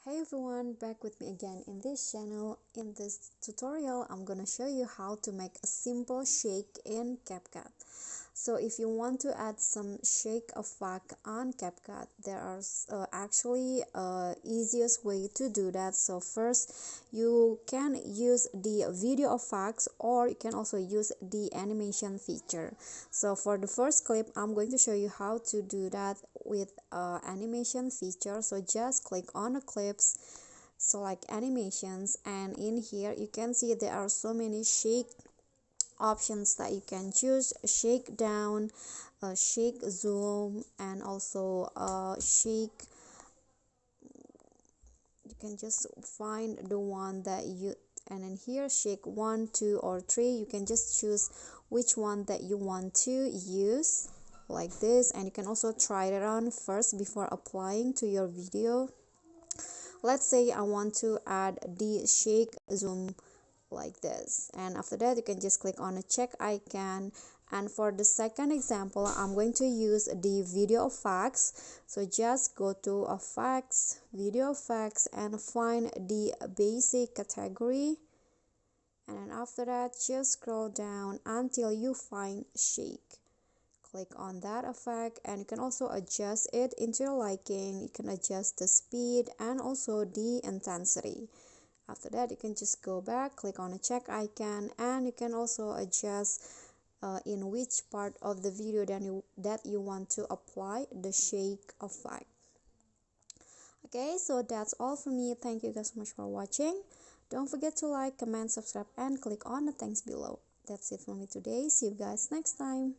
Hey everyone, back with me again in this channel. In this tutorial, I'm gonna show you how to make a simple shake in CapCut. So if you want to add some shake effect on CapCut, there are actually easiest way to do that. So first, you can use the video effects, or you can also use the animation feature. So for the first clip, I'm going to show you how to do that with animation feature. So just click on the clips, select animations, and in here you can see there are so many shake options that you can choose: shake down, shake zoom, and also shake. You can just find the one that you, and then here shake 1, 2, or 3. You can just choose which one that you want to use, like this. And you can also try it on first before applying to your video. Let's say I want to add the shake zoom like this, and after that you can just click on a check icon. And for the second example, I'm going to use the video effects. So just go to effects, video effects, and find the basic category, and then after that just scroll down until you find shake. Click on that effect, and you can also adjust it into your liking. You can adjust the speed and also the intensity. After that, you can just go back, click on a check icon, and you can also adjust in which part of the video that you want to apply the shake effect. Okay, so that's all from me. Thank you guys so much for watching. Don't forget to like, comment, subscribe, and click on the thanks below. That's it for me today. See you guys next time.